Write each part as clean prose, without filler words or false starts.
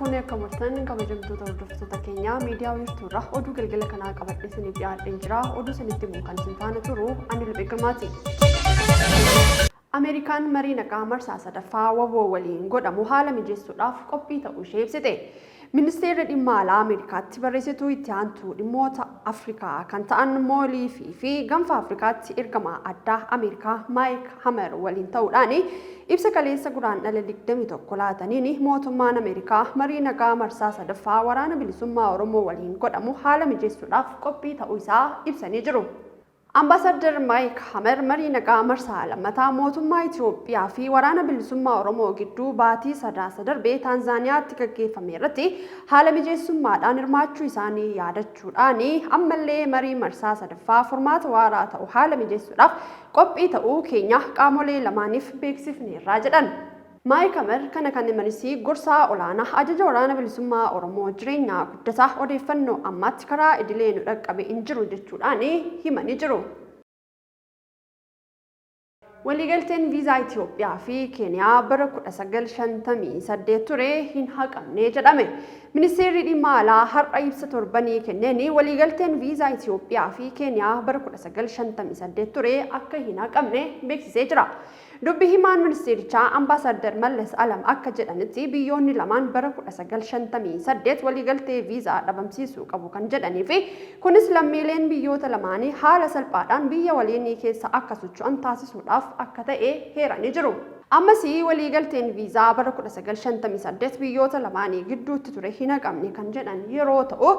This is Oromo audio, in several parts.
fuunee akka mul'atan kabajamtoota hordoftoota keenyaa miidiyaa wiirtuurraa oduu galgala kanaa qabadhee isiniif dhiyaadheen jira. Oduu sanitti immoo kan isin faana turu ani Luphee Girmaati. Ameerikaan marii nagaa marsaa sadaffaa waboo waliin godhamu haala mijeessuudhaaf qophii ta'uu ishee ibsite. Ministeerri dhimma alaa Ameerikaatti barreessituu itti aantuu dhimmoota Afrikaa kan ta'an Moolii fi Gaanfa Afrikaatti ergamaa addaa Ameerikaa Maayik Hamer waliin ta'uudhaan ibsa kaleessa guraandhala 21 laataniin mootummaan Ameerikaa marii nagaa marsaa sadaffaa waraana bilisummaa Oromoo waliin godhamu haala mijeessuudhaaf qophii ta'uu isaa ibsanii jiru. Ambaasaadder Maayik Hamer marii nagaa marsaa lammataa mootummaa Itoophiyaa fi waraana bilisummaa Oromoo gidduu baatii sadaasa darbee Taanzaaniyaatti gaggeeffame irratti haala mijeessummaadhaan hirmaachuu isaanii yaadachuudhaan ammallee marii marsaa sadaffaa furmaata waaraa ta'u haala mijeessuudhaaf qophii ta'uu keenya qaamolee lamaaniif beeksifneerra jedhan. Maayik Hamer kana kan himanis gorsaa olaanaa ajaja waraana bilisummaa Oromoo jireenyaa guddataa odeeffannoo ammaatti karaa idilee nu dhaqqabe hin jiru jechuudhaan himanii jiru. Waliigalteen viizaa Itoophiyaa fi Keeniyaa bara 1958 ture hin haqamne jedhame. Ministeerri dhimma alaa har'a ibsa torbanii kenneen waliigalteen viizaa Itoophiyaa fi Keeniyaa bara 1958 ture akka hin haqamne beeksisee jira. Dubbi himaan ministeerichaa Ambaasaadder Mallas Alam akka jedhanitti biyyoonni lamaan bara 1958 waliigaltee viizaa dhabamsiisuu qabu kan jedhanii fi kunis lammiileen biyyoota lamaanii haala salphaadhaan biyya waliinii keessa akka socho'an taasisuudhaaf akka ta'e heeranii jiru. Ammas waliigalteen viizaa bara 1958 biyyoota lamaanii gidduutti ture hin haqamne kan jedhan yeroo ta'u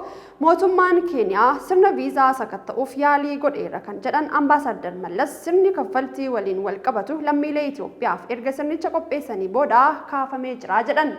mootummaan Keeniyaa sirna viizaa sakatta'uuf yaalii godheera kan jedhan Ambaasaadder Mallas sirni kaffaltii waliin wal qabatu lammiilee Itoophiyaaf erga sirnicha qopheessanii booda kaafamee jira jedhan.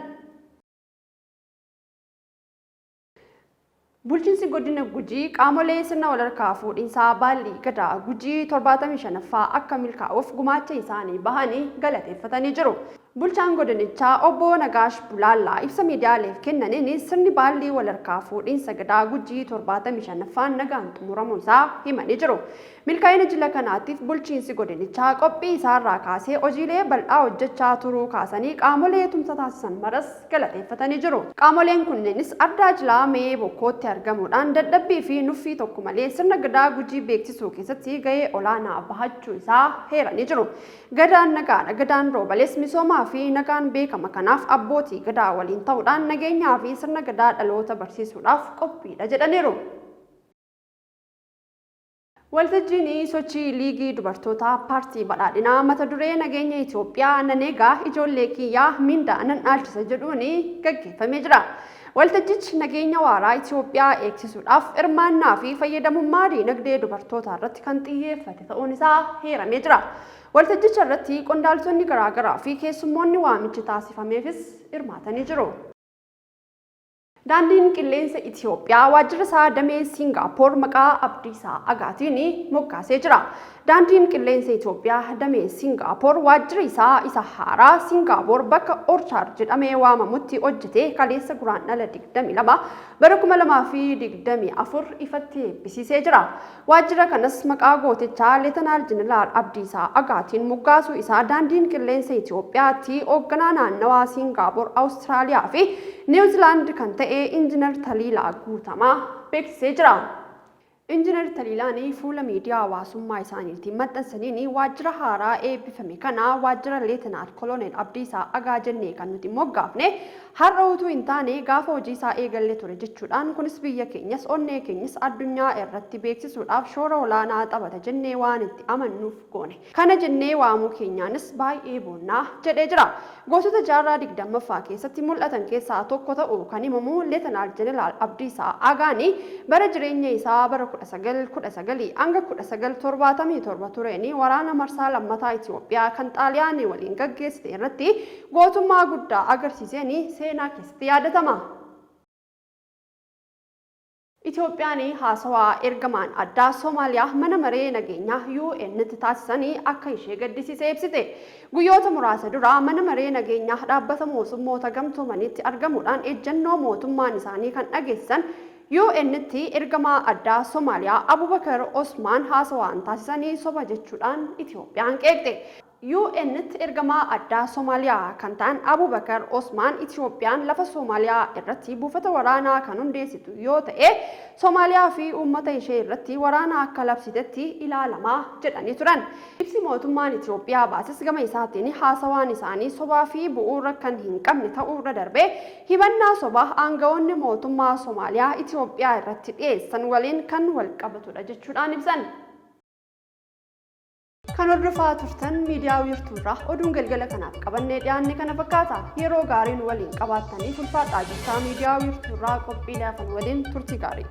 Bulchiinsi godina Gujii qaamolee sirna walharkaa fuudhinsaa Baalli Gadaa Gujii 75ffaa akka milkaa'uuf gumaacha isaanii bahanii galateeffatanii jiru. Bulchaan godinichaa obbo Nagaash Bulaallaa ibsa miidiyaaleef kennaniin sirni Baalli walharkaa fuudhinsa Gadaa Gujii 75ffaan nagaan xumuramuu isaa himanii jiru. Milkaa'ina jila kanaatiif bulchiinsi godinichaa qophii isaarraa kaasee hojiilee bal'aa hojjechaa turuu kaasanii qaamolee tumsa taasisan maras galateeffatanii jiru. Qaamoleen kunneenis addaa jilaa mee bokkootti argamuudhaan dadhabbii fi nuffii tokko malee sirna Gadaa Gujii beeksisuu keessatti gahee olaanaa bahachuu isaa heeranii jiru. Gadaan nagaadha. Gadaan roobalees misoomaa fi nagaan beekama kanaaf abbootii Gadaa waliin ta'uudhaan nageenyaa fi sirna Gadaa dhaloota barsiisuudhaaf qophiidha jedhaniiru. Waltajjiin sochii liigii dubartootaa paartii badhaadhinaa mata duree nageenya Itoophiyaa nan eegaa ijoollee kiyyaa mindaa nan dhaalchisa jedhuun gaggeeffamee jira. Waltajjichi nageenya waaraa Itoophiyaa eegsisuudhaaf hirmaannaa fi fayyadamummaa diinagdee dubartootaa irratti kan xiyyeeffate ta'uun isaa heeramee jira. Waltajjicha irratti qondaaltonni garaagaraa fi keessummoonni waamichi taasifameefis hirmaatanii jiru. Daandiin qilleensa Itoophiyaa waajjira isaa damee Singaappoor maqaa Abdiisaa Agaatiin moggaasee jira. Daandiin qilleensa Itoophiyaa damee Singaappoor waajjira isaa isa haaraa Singaappoor bakka Orchaard jedhamee waamamutti hojjetee kaleessa guraandhala 22 bara 2024 ifatti eebbisiisee jira. Waajjira kanas maqaa gootichaa Leetanaal Jeneraal Abdiisaa Agaatiin moggaasuu isaa daandiin qilleensa Itoophiyaatti hoogganaa naannawaa Singaappoor, Awustiraaliyaa fi Niwuziilaand kan ta'e Injiinar Taliilaa Guutamaa beeksisee jira. Injiinar Taliilaan fuula miidiyaa hawaasummaa isaaniitiin maxxansaniin waajjira haaraa eebbifame kana waajjira Leetanaal Koloneel Abdiisaa Agaa jennee kan nuti moggaafne har'a utuu hin taane gaafa hojii isaa eegallee ture jechuudhaan kunis biyya keenyas onnee keenyas addunyaa irratti beeksisuudhaaf shoora olaanaa taphata jennee waan itti amannuuf goone. Kana jennee waamuu keenyaanis baay'ee boonnaa jedhee jira. Gootota jaarraa 20ffaa keessatti mul'atan keessaa tokko ta'uu kan himamu Leetanaal Jeneraal Abdiisaa Agaan bara jireenya isaa bara 1919 hanga 1977 tureen waraana marsaa lammataa Itoophiyaa kan Xaaliyaanii waliin gaggeessite irratti gootummaa guddaa agarsiiseen seenaa keessatti yaadatama. Itoophiyaan haasawaa ergamaan addaa Soomaaliyaa mana maree nageenyaa UN'tti taasisanii akka ishee gaddisiisee ibsite. Guyyoota muraasa dura mana maree nageenyaa dhaabbata mootummoota gamtoomanitti argamuudhaan ejjennoo mootummaan isaanii kan dhageessisan UN'tti ergamaa addaa Soomaaliyaa Abubakar Osmaan haasawaan taasisanii soba jechuudhaan Itoophiyaan qeeqxe. UN't ergamaa addaa Soomaaliyaa kan ta'an Abubakar Osmaan Itiyoophiyaan lafa Soomaaliyaa irratti buufata waraanaa kan hundeessitu yoo ta'e Soomaaliyaa fi uummata ishee irratti waraana akka labsitetti ilaalamaa jedhanii turan. Ibsi mootummaan Itiyoophiyaa baases gama isaatiin haasawaan isaanii sobaa fi bu'uura kan hin qabne ta'uu irra darbee himannaa sobaa aangawoonni mootummaa Soomaaliyaa Itiyoophiyaa irratti dhiyeessan waliin kan wal qabatudha jechuudhaan ibsan. Kan hordofaa turtan miidiyaa wiirtuurraa oduun galgala kanaaf qabannee dhiyaanne kana fakkaata. Yeroo gaariin waliin qabaattanii ulfaadhaa jechaa miidiyaa wiirtuurraa qophiilee hafan waliin turtii gaarii.